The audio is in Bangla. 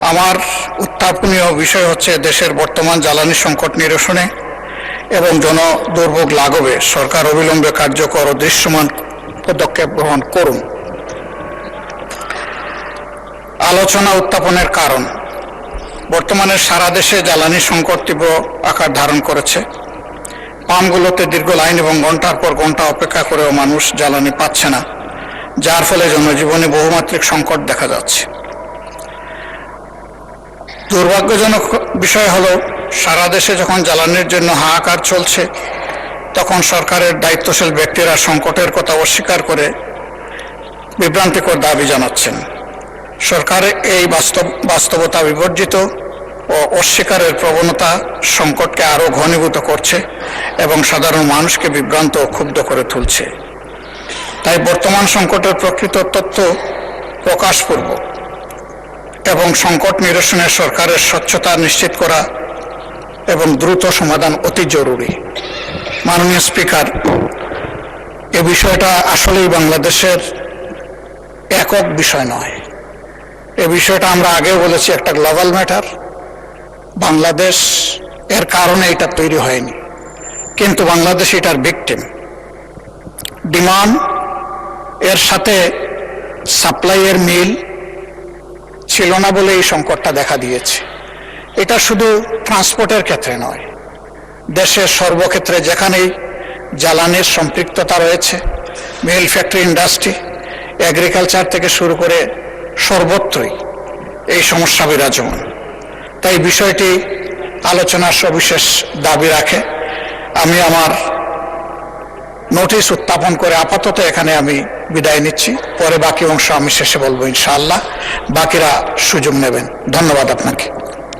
আমার উত্থাপনীয় বিষয় হচ্ছে দেশের বর্তমান জ্বালানি সংকট নিরসনে এবং জনদুর্ভোগ লাঘবে সরকার অবিলম্বে কার্যকর ও দৃশ্যমান পদক্ষেপ গ্রহণ করুন। আলোচনা উত্থাপনের কারণ। বর্তমানে সারা দেশে জ্বালানি সংকট তীব্র আকার ধারণ করেছে। পাম্পগুলোতে দীর্ঘ লাইন এবং ঘন্টার পর ঘন্টা অপেক্ষা করেও মানুষ জ্বালানি পাচ্ছে না, যার ফলে জনজীবনে বহুমাত্রিক সংকট দেখা যাচ্ছে। দুর্ভাগ্যজনক বিষয় হলো, সারা দেশে যখন জ্বালানির জন্য হাহাকার চলছে, তখন সরকারের দায়িত্বশীল ব্যক্তিরা সংকটের কথা অস্বীকার করে বিভ্রান্তিকর দাবি জানাচ্ছেন। সরকারের এই বাস্তবতা বিবর্জিত ও অস্বীকারের প্রবণতা সংকটকে আরও ঘনীভূত করছে এবং সাধারণ মানুষকে বিভ্রান্ত ও ক্ষুব্ধ করে তুলছে। তাই বর্তমান সংকটের প্রকৃত তথ্য প্রকাশপূর্বক এবং সংকট নিরসনে সরকারের স্বচ্ছতা নিশ্চিত করা এবং দ্রুত সমাধান অতি জরুরি। মাননীয় স্পিকার, এ বিষয়টা আসলেই বাংলাদেশের একক বিষয় নয়। এ বিষয়টা আমরা আগেও বলেছি, একটা গ্লোবাল ম্যাটার। বাংলাদেশ এর কারণে এটা তৈরি হয়নি, কিন্তু বাংলাদেশ এটার ভিকটিম। ডিমান্ড এর সাথে সাপ্লাইয়ের মিল ছিল না বলে এই সংকটটা দেখা দিয়েছে। এটা শুধু ট্রান্সপোর্টের ক্ষেত্রে নয়, দেশের সর্বক্ষেত্রে যেখানেই জ্বালানির সম্পৃক্ততা রয়েছে, মিল, ফ্যাক্টরি, ইন্ডাস্ট্রি, এগ্রিকালচার থেকে শুরু করে সর্বত্রই এই সমস্যা বিরাজমান। তাই বিষয়টি আলোচনার সবিশেষ দাবি রাখে। আমি আমার নোটিশ উত্থাপন করে আপাতত এখানে আমি বিদায় নিচ্ছি। পরে বাকি অংশ আমি শেষে বলবো ইনশাআল্লাহ। বাকিরা সুযোগ নেবেন। ধন্যবাদ আপনাকে।